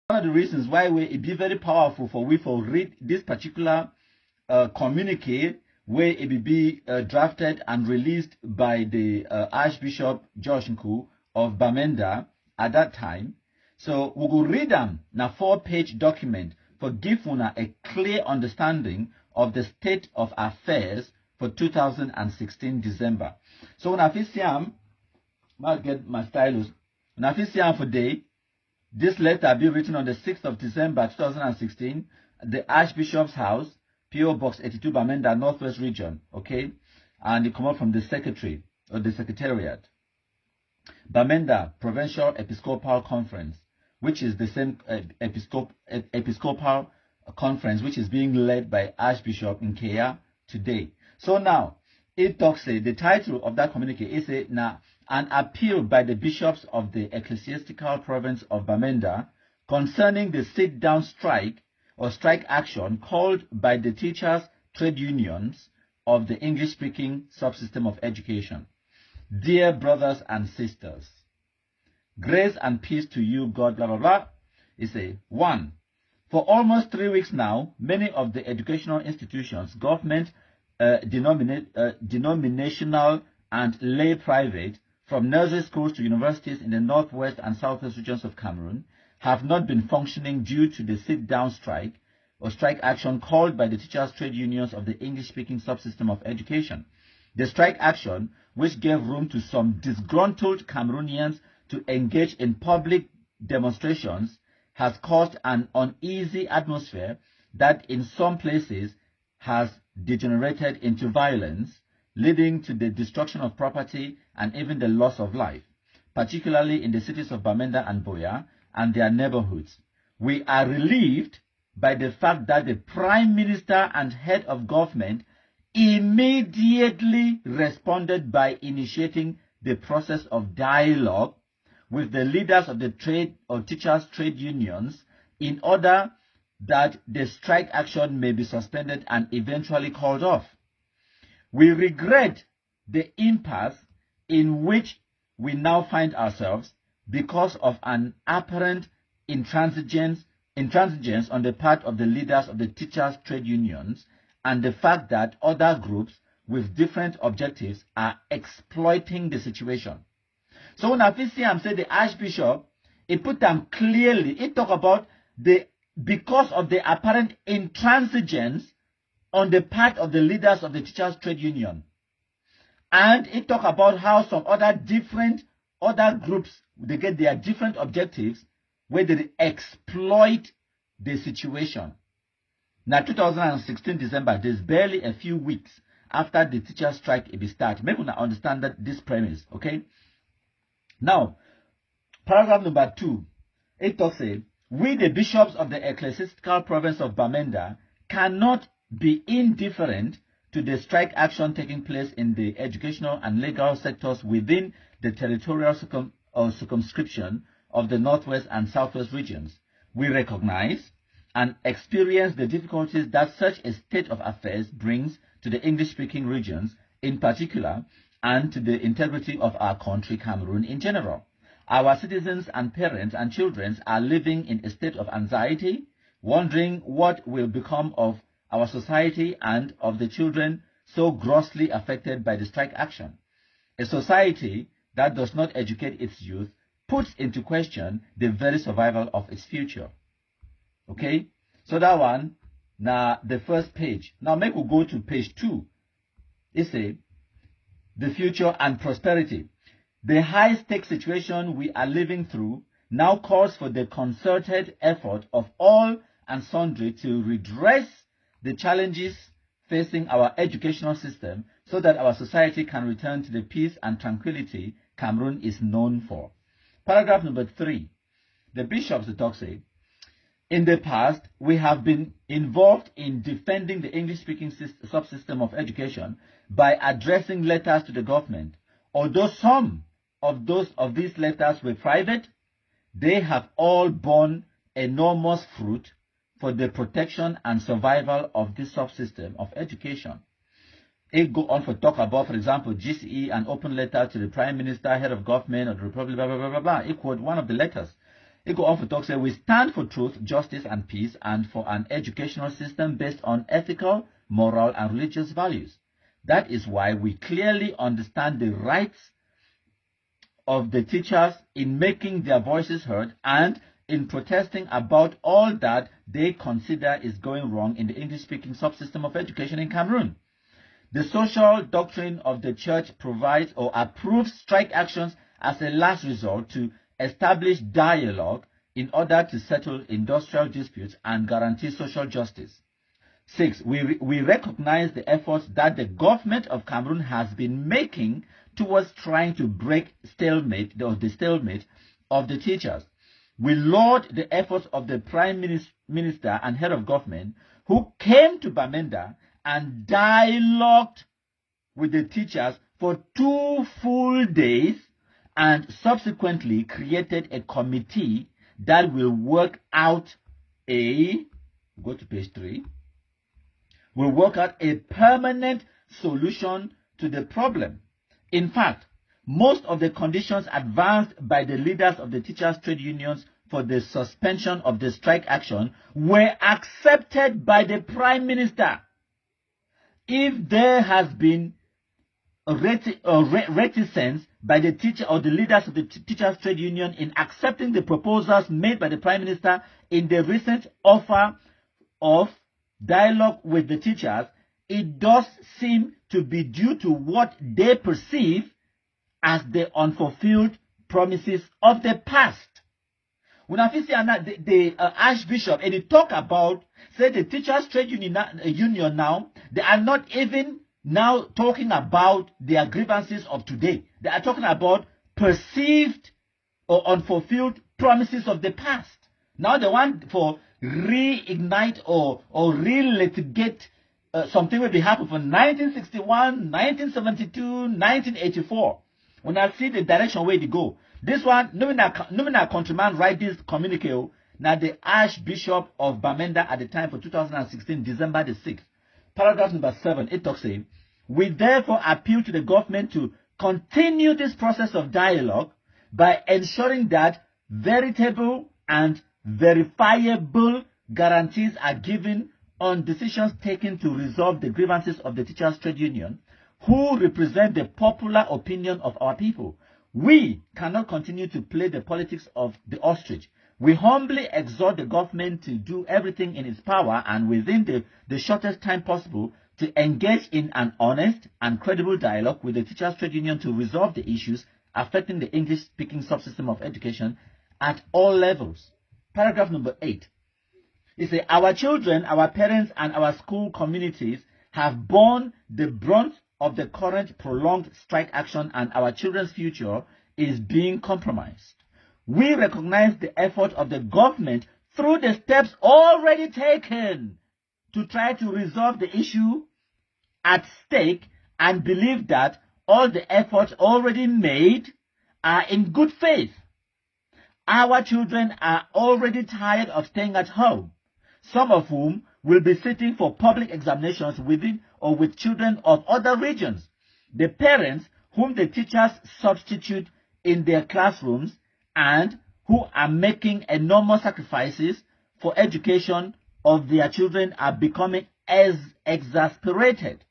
One of the reasons why it be very powerful for we to read this particular communique where it will be drafted and released by the Archbishop Bishop Nkuo of Bamenda at that time. So we will read them na 4-page document for give una a clear understanding of the state of affairs for 2016 December. So when I see I'll get my stylus. When I see for day, this letter be written on the 6th of December 2016, the Archbishop's House, P.O. Box 82, Bamenda, Northwest Region, okay? And it come out from the Secretary, or the Secretariat. Bamenda Provincial Episcopal Conference, which is the same Episcopal Conference, which is being led by Archbishop Nkuo today. So now, it talks, the title of that communique is an appeal by the bishops of the ecclesiastical province of Bamenda concerning the sit-down strike or strike action called by the teachers' trade unions of the English-speaking subsystem of education. Dear brothers and sisters, grace and peace to you, God, blah, blah, blah. It's 1. For almost 3 weeks now, many of the educational institutions, government, denominational, and lay private, from nursery schools to universities in the northwest and southwest regions of Cameroon, have not been functioning due to the sit-down strike or strike action called by the teachers' trade unions of the English-speaking subsystem of education. The strike action, which gave room to some disgruntled Cameroonians to engage in public demonstrations, has caused an uneasy atmosphere that in some places has degenerated into violence, leading to the destruction of property and even the loss of life, particularly in the cities of Bamenda and Boya and their neighborhoods. We are relieved by the fact that the Prime Minister and head of government immediately responded by initiating the process of dialogue with the leaders of the trade or teachers' trade unions in order that the strike action may be suspended and eventually called off. We regret the impasse in which we now find ourselves because of an apparent intransigence on the part of the leaders of the teachers' trade unions and the fact that other groups with different objectives are exploiting the situation. So when I see him say the Archbishop, it put them clearly, it talk about because of the apparent intransigence on the part of the leaders of the teachers' trade union. And it talk about how some other groups, they get their different objectives where they exploit the situation. Now, 2016 December, there's barely a few weeks after the teachers' strike it start. Maybe we understand that this premise, okay? Now, paragraph number 2, it talks, we the bishops of the ecclesiastical province of Bamenda cannot be indifferent to the strike action taking place in the educational and legal sectors within the territorial circumscription of the northwest and southwest regions. We recognize and experience the difficulties that such a state of affairs brings to the English-speaking regions in particular and to the integrity of our country, Cameroon, in general. Our citizens and parents and children are living in a state of anxiety, wondering what will become of our society and of the children so grossly affected by the strike action. A society that does not educate its youth puts into question the very survival of its future. Okay? So that one, now the first page. Now make we go to page 2. It says, the future and prosperity. The high-stake situation we are living through now calls for the concerted effort of all and sundry to redress the challenges facing our educational system so that our society can return to the peace and tranquility Cameroon is known for. Paragraph number 3. The bishops talk say, in the past, we have been involved in defending the English-speaking subsystem of education by addressing letters to the government. Although some of these letters were private, they have all borne enormous fruit for the protection and survival of this subsystem of education. It go on for talk about, for example, GCE, an open letter to the Prime Minister, head of government of the Republic, blah, blah, blah, blah, blah. It quote one of the letters. It go on for talk say, we stand for truth, justice, and peace, and for an educational system based on ethical, moral, and religious values. That is why we clearly understand the rights of the teachers in making their voices heard and in protesting about all that they consider is going wrong in the English-speaking subsystem of education in Cameroon. The social doctrine of the church provides or approves strike actions as a last resort to establish dialogue in order to settle industrial disputes and guarantee social justice. 6. We recognize the efforts that the government of Cameroon has been making towards trying to break the stalemate of the teachers. We laud the efforts of the Prime Minister and head of government who came to Bamenda and dialogued with the teachers for 2 full days and subsequently created a committee that will work out go to page 3, will work out a permanent solution to the problem. In fact, most of the conditions advanced by the leaders of the teachers' trade unions for the suspension of the strike action were accepted by the Prime Minister. If there has been reticence by the teacher or the leaders of the teachers' trade union in accepting the proposals made by the Prime Minister in the recent offer of dialogue with the teachers, it does seem to be due to what they perceive as the unfulfilled promises of the past. When I see the Archbishop, and he talk about, say, the teachers' trade union now, they are not even now talking about their grievances of today. They are talking about perceived or unfulfilled promises of the past. Now they want for reignite or re-litigate something will be happening from 1961, 1972, 1984. When I see the direction where they go, this one, knowing our countryman write this communique, now the Archbishop of Bamenda at the time for 2016, December the 6th, paragraph number 7, it talks saying, we therefore appeal to the government to continue this process of dialogue by ensuring that veritable and verifiable guarantees are given on decisions taken to resolve the grievances of the teachers' trade union, who represent the popular opinion of our people. We cannot continue to play the politics of the ostrich. We humbly exhort the government to do everything in its power and within the shortest time possible to engage in an honest and credible dialogue with the teachers' trade union to resolve the issues affecting the English-speaking subsystem of education at all levels. Paragraph number 8. It says, our children, our parents, and our school communities have borne the brunt of the current prolonged strike action, and our children's future is being compromised. We recognize the effort of the government through the steps already taken to try to resolve the issue at stake and believe that all the efforts already made are in good faith. Our children are already tired of staying at home, some of whom will be sitting for public examinations within or with children of other regions. The parents whom the teachers substitute in their classrooms and who are making enormous sacrifices for education of their children are becoming exasperated.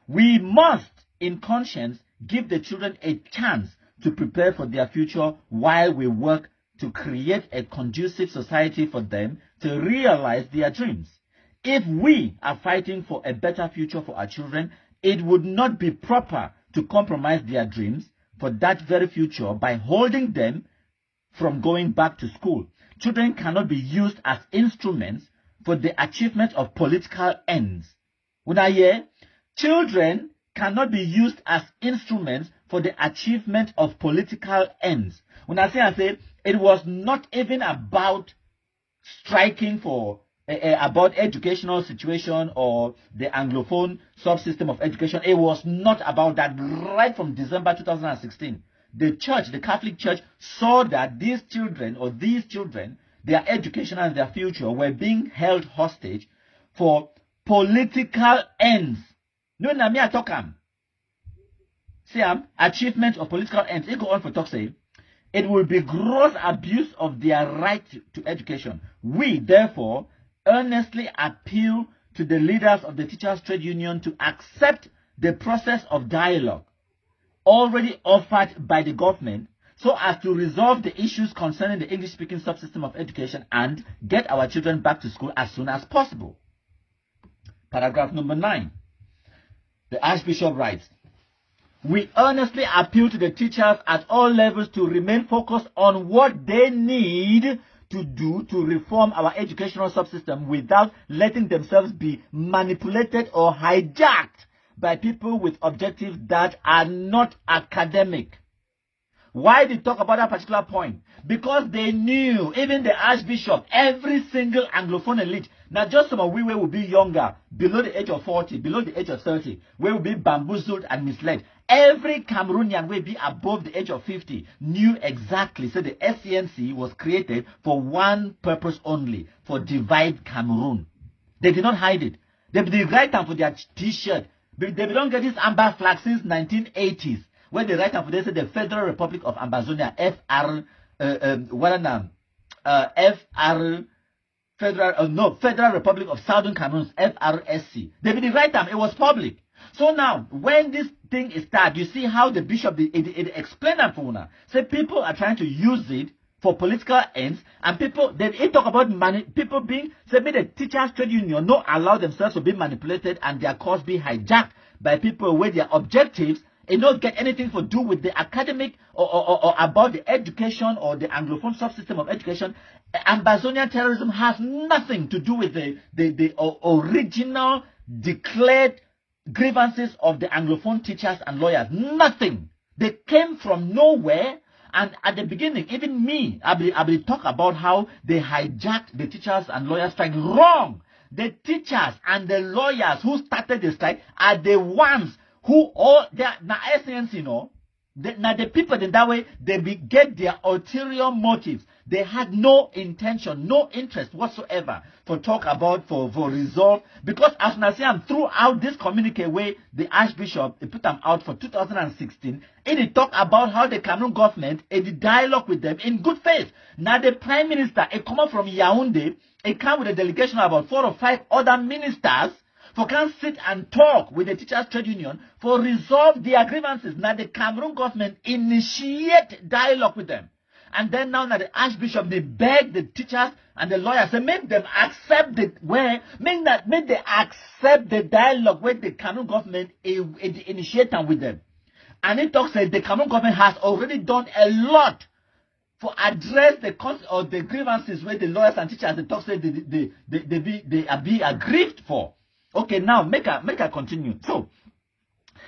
We must, in conscience, give the children a chance to prepare for their future while we work to create a conducive society for them to realize their dreams. If we are fighting for a better future for our children, it would not be proper to compromise their dreams for that very future by holding them from going back to school. Children cannot be used as instruments for the achievement of political ends. When I hear, children cannot be used as instruments for the achievement of political ends. When I say, it was not even about striking for about educational situation or the Anglophone subsystem of education. It was not about that. Right from December 2016, the church, the Catholic Church, saw that these children, their education and their future were being held hostage for political ends. No, na me talk am. See, achievement of political ends. It go on for talk say, it will be gross abuse of their right to education. We, therefore, earnestly appeal to the leaders of the Teachers' Trade Union to accept the process of dialogue already offered by the government so as to resolve the issues concerning the English-speaking subsystem of education and get our children back to school as soon as possible. Paragraph number 9. The Archbishop writes, we earnestly appeal to the teachers at all levels to remain focused on what they need to do to reform our educational subsystem without letting themselves be manipulated or hijacked by people with objectives that are not academic. Why did they talk about that particular point? Because they knew, even the Archbishop, every single Anglophone elite, not just some of we will be younger, below the age of 40, below the age of 30, we will be bamboozled and misled. Every Cameroonian will be above the age of 50, knew exactly. So the SCNC was created for one purpose only, for divide Cameroon. They did not hide it. They did write down for their t-shirt. They don't get this amber flag since 1980s. When they write down for, they say the Federal Republic of Ambazonia, Federal Republic of Southern Cameroon, FRSC. They did write down. It was public. So now, when this thing is started, you see how the bishop it explained that for una. Say people are trying to use it for political ends, and people they talk about people being, say, the Teachers' Trade Union not allow themselves to be manipulated and their cause be hijacked by people with their objectives. It don't get anything to do with the academic or about the education or the Anglophone subsystem of education. Ambazonia terrorism has nothing to do with the original declared grievances of the Anglophone teachers and lawyers. Nothing. They came from nowhere. And at the beginning, even me, I will talk about how they hijacked the teachers and lawyers strike. Wrong. The teachers and the lawyers who started the strike are the ones who all they are now SNC, you know. Now the people in that way they get their ulterior motives. They had no intention, no interest whatsoever for talk about for resolve. Because as I say, throughout this communique way the Archbishop put them out for 2016, it talk about how the Cameroon government did dialogue with them in good faith. Now the Prime Minister come up from Yaoundé, it came with a delegation of about 4 or 5 other ministers for can sit and talk with the Teachers' Trade Union for resolve their grievances. Now the Cameroon government initiate dialogue with them. And then now the Archbishop, they beg the teachers and the lawyers, they make them accept make they accept the dialogue with the Cameroon government initiate with them. And it talks that the Cameroon government has already done a lot for address the grievances where the lawyers and teachers they talk say they are being aggrieved for. Okay, now make a continue. So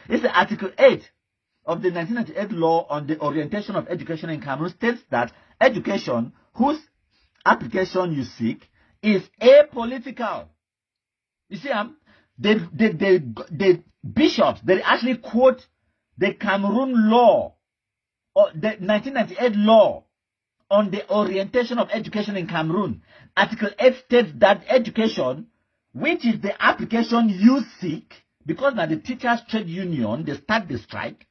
it's Article 8 of the 1998 law on the orientation of education in Cameroon states that education whose application you seek is apolitical. You see, the bishops they actually quote the Cameroon law or the 1998 law on the orientation of education in Cameroon. Article 8 states that education, which is the application you seek, because now the Teachers' Trade Union, they start the strike,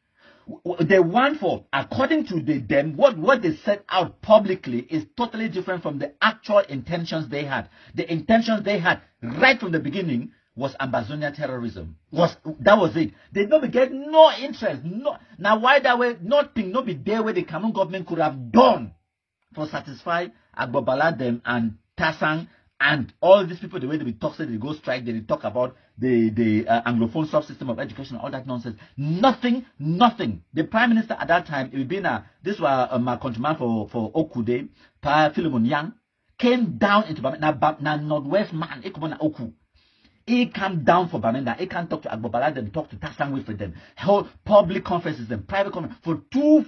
they want for, according to them, what they set out publicly is totally different from the actual intentions they had. The intentions they had right from the beginning was ambazonia terrorism. That was it. They don't get no interest. No. Now why that way? Nothing, no be there where the Cameroon government could have done for satisfy Agbobala them and Tasang and all these people, the way they talk, they go strike, they talk about the Anglophone subsystem of education, all that nonsense. Nothing. The Prime Minister at that time, this was my countryman for Okude, Pa Philemon Yang, came down into Bamenda, na Northwest man, Oku. He came down for Bamenda. He can talk to Agbobala, then talk to Tasang with them. Hold public conferences, then private conferences for 2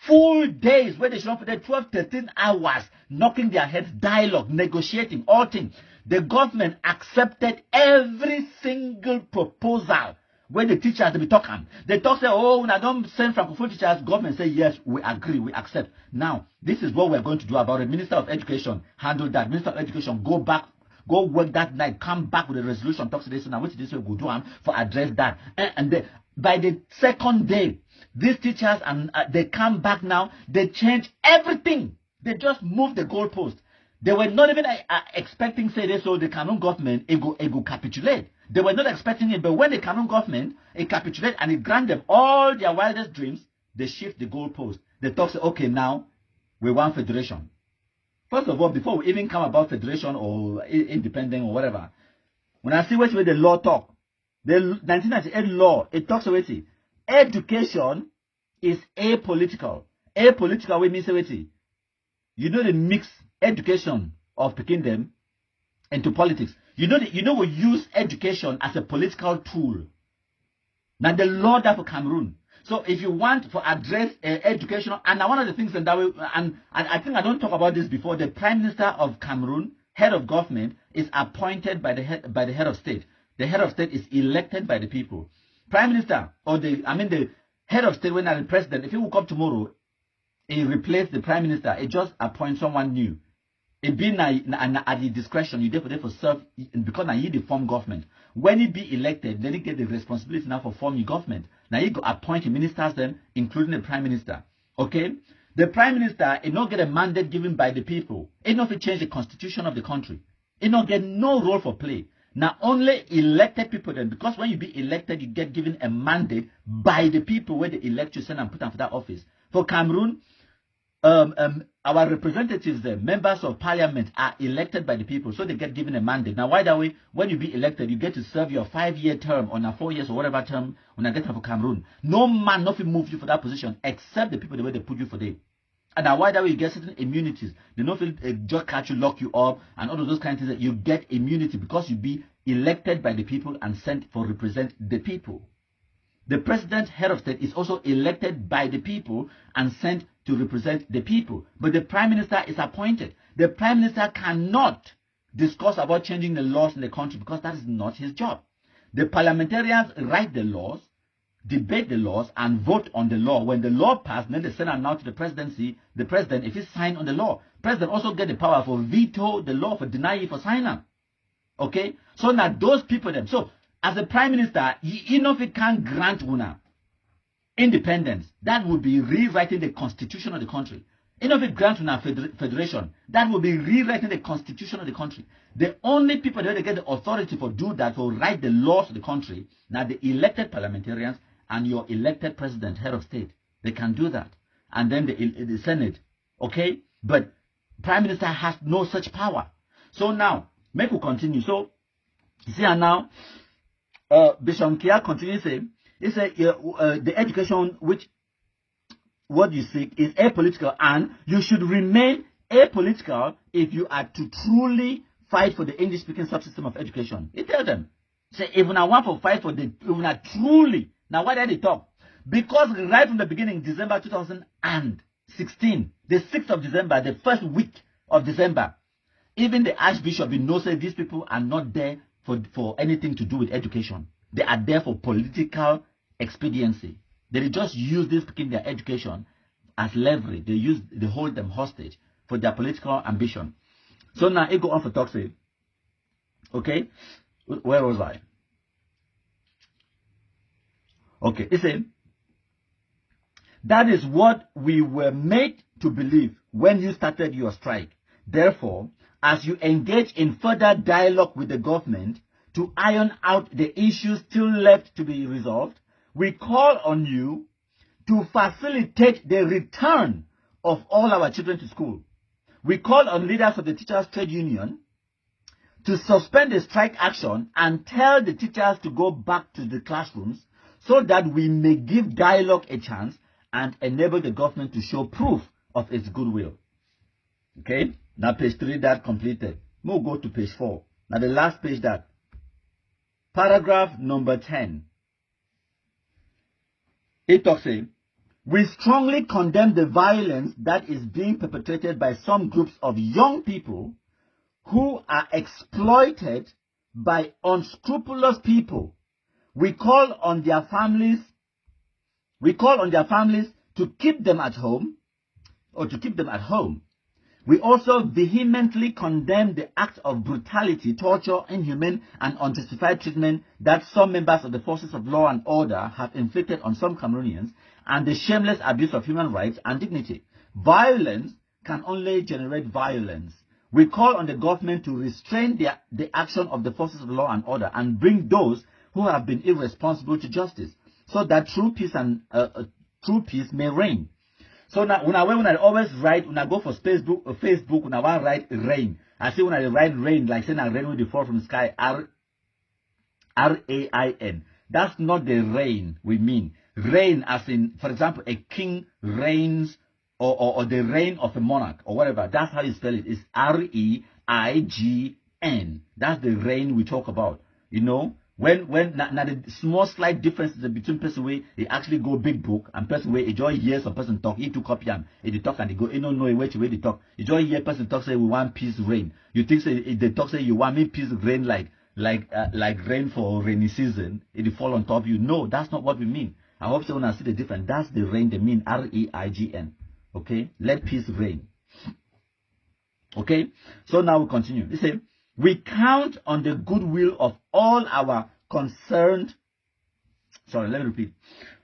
full days where they should have put 12, 13 hours knocking their heads, dialogue, negotiating, all things. The government accepted every single proposal where the teachers they be talking. They talk say, oh, when I don't send Francophone teachers, government say, yes, we agree, we accept. Now, this is what we're going to do about it. Minister of Education, handle that. Minister of Education, go back. Go work that night, come back with a resolution, talk to this, and which this will go do for address that. And By the second day, these teachers, and they come back now, they change everything. They just move the goalpost. They were not even expecting, say this, so the Cameroon government, it go capitulate. They were not expecting it, but when the Cameroon government, it capitulate and it grant them all their wildest dreams, they shift the goalpost. They talk, say, okay, now, we want federation. First of all, before we even come about federation or independent or whatever, when I see what the law talk, the 1998 law, it talks about it. Education is apolitical. Apolitical, we mean, say, you know, the mix education of picking them into politics. You know, we use education as a political tool. Now, the law that for Cameroon. So, if you want to address educational, and one of the things that we, and I think I don't talk about this before, the Prime Minister of Cameroon, head of government, is appointed by the head of state. The head of state is elected by the people. Prime Minister, or the head of state, when the president, if he will come tomorrow, he replace the Prime Minister, he just appoint someone new. It be at the discretion, you therefore serve, because now you the form government. When he be elected, then he get the responsibility now for forming government. Now he go appoint the ministers them, including the Prime Minister. Okay? The Prime Minister, he not get a mandate given by the people. He not change the constitution of the country. He not get no role for play. Now only elected people then, because when you be elected, you get given a mandate by the people where they elect you, send and put them for that office. For Cameroon, our representatives, the members of parliament, are elected by the people, so they get given a mandate. Now, why that way? When you be elected, you get to serve your 5-year term, on a 4 years or whatever term, when I get for Cameroon. No man, nothing move you for that position, except the people the way they put you for there. And now, why that way? You get certain immunities. They don't feel just catch you, lock you up, and all of those kinds of things. You get immunity because you be elected by the people and sent for represent the people. The president, head of state, is also elected by the people and sent to represent the people. But the prime minister is appointed. The prime minister cannot discuss about changing the laws in the country because that is not his job. The parliamentarians write the laws, debate the laws, and vote on the law. When the law passed, then they send it now to the presidency. The president, if he signed on the law, president also get the power for veto the law, for deny it, for signing. Okay? So now those people them. So as a prime minister, if he can't grant una independence, that would be rewriting the constitution of the country. If it grants una federation, that would be rewriting the constitution of the country. The only people that get the authority for do that, for write the laws of the country, now the elected parliamentarians and your elected president, head of state. They can do that. And then the Senate. Okay? But prime minister has no such power. So now, make we continue. So, you see now, Bishop Nkuo continues saying, he said, the education which what you seek is apolitical, and you should remain apolitical if you are to truly fight for the English-speaking subsystem of education. He tells them, say, if I want to fight for the, if I truly, now why did they talk? Because right from the beginning, December 2016, the 6th of December, the first week of December, even the Archbishop knows that these people are not there for anything to do with education. They are there for political expediency. They just use this in their education as leverage. They hold them hostage for their political ambition. So now it go on for talk say, okay, where was I? Okay, it said, that is what we were made to believe when you started your strike. Therefore, as you engage in further dialogue with the government to iron out the issues still left to be resolved, we call on you to facilitate the return of all our children to school. We call on leaders of the teachers' trade union to suspend the strike action and tell the teachers to go back to the classrooms so that we may give dialogue a chance and enable the government to show proof of its goodwill. Okay? Now page 3 that completed. We'll go to page 4. Now the last page that. Paragraph number 10. It talks saying, we strongly condemn the violence that is being perpetrated by some groups of young people who are exploited by unscrupulous people. We call on their families to keep them at home, or to keep them at home. We also vehemently condemn the acts of brutality, torture, inhumane, and unjustified treatment that some members of the forces of law and order have inflicted on some Cameroonians, and the shameless abuse of human rights and dignity. Violence can only generate violence. We call on the government to restrain the action of the forces of law and order and bring those who have been irresponsible to justice, so that true peace may reign. So now, when I always write, when I go for Facebook, when I want to write rain, I say when I write rain, like saying I rain will fall from the sky, R-A-I-N. That's not the rain we mean. Reign as in, for example, a king reigns, or the reign of a monarch, or whatever. That's how you spell it. It's R-E-I-G-N. That's the reign we talk about. You know, when now the small slight differences between person where they actually go big book and person where enjoy hear some person talk, he to copy him, they talk and they go, you don't know which way they talk. Enjoy hear person talk say we want peace reign. You think say they talk say you want me peace reign like rain for rainy season, it fall on top of you. No, that's not what we mean. I hope so when I see the difference. That's the reign they mean, R-E-I-G-N. Okay, let peace reign. Okay, so now we continue. They say, we count on the goodwill of all our concerned. Sorry, let me repeat.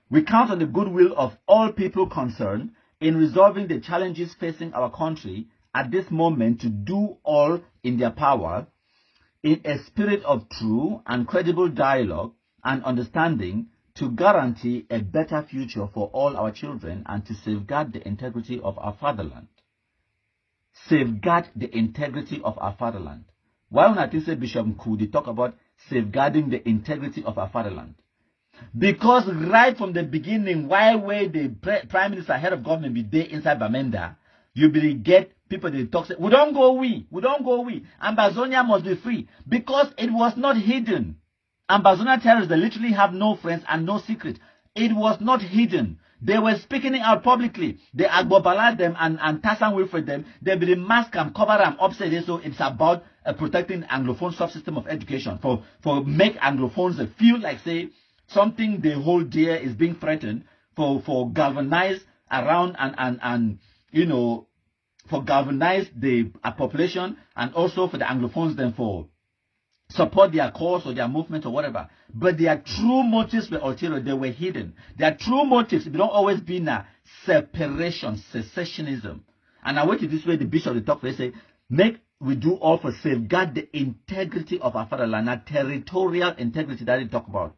We count on the goodwill of all people concerned in resolving the challenges facing our country at this moment to do all in their power in a spirit of true and credible dialogue and understanding to guarantee a better future for all our children and to safeguard the integrity of our fatherland. Safeguard the integrity of our fatherland. Why when I think say Bishop Nkuo, they talk about safeguarding the integrity of our fatherland? Because right from the beginning, while the Prime Minister, head of government be there inside Bamenda, you will get people they talk say, we don't go. Ambazonia must be free. Because it was not hidden. Ambazonia terrorists, they literally have no friends and no secret. It was not hidden. They were speaking it out publicly. They agbobala them and Tassan Wilfred them. They be the mask and cover them upside. So it's about protecting Anglophone subsystem of education. For make Anglophones feel like say something they hold dear is being threatened. For galvanize around and you know, for galvanize the population and also for the Anglophones then for support their cause or their movement or whatever. But their true motives were ulterior. They were hidden. Their true motives, they don't always be in a separation, secessionism. And I went to this way, the bishop of the talk, they say, we do all for safeguard the integrity of our fatherland, not territorial integrity that they talk about.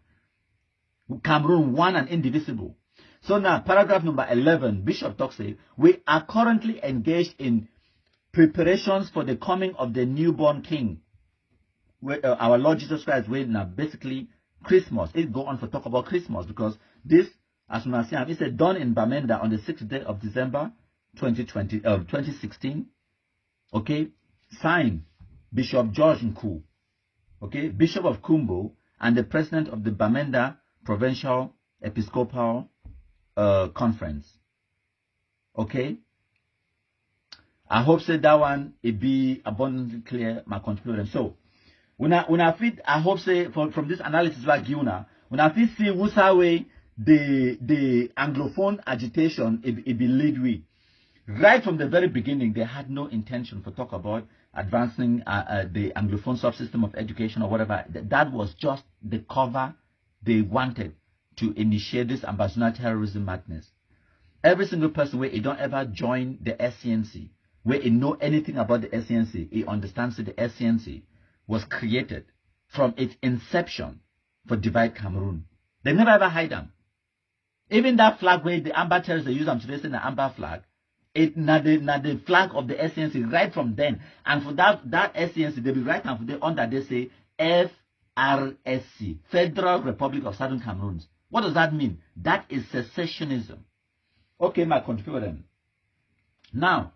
Cameroon, one and indivisible. So now, paragraph number 11, Bishop talks say, we are currently engaged in preparations for the coming of the newborn king. Our Lord Jesus Christ waiting now, basically Christmas. It go on for talk about Christmas because this, as we see, it's done in Bamenda on the 6th day of December 2016. Okay, signed Bishop George Nkuo, okay, Bishop of Kumbo and the president of the Bamenda Provincial Episcopal Conference. Okay. I hope say that one it be abundantly clear my contribution. So when I fit, I hope say from this analysis like Giuna, when I fit see Wusa way the Anglophone agitation it be lead we. Right from the very beginning, they had no intention for talk about advancing the Anglophone subsystem of education or whatever. That was just the cover they wanted to initiate this ambazonia terrorism madness. Every single person where he don't ever join the SCNC, where he know anything about the SCNC, he understands that the SCNC was created from its inception for divide Cameroon. They never ever hide them. Even that flag where the amber terrorists they use them today, saying the amber flag, it not the flag of the SCNC right from then. And for that SCNC, they be right now for the under they say FRSC, Federal Republic of Southern Cameroon. What does that mean? That is secessionism. Okay, my contributor then. Now,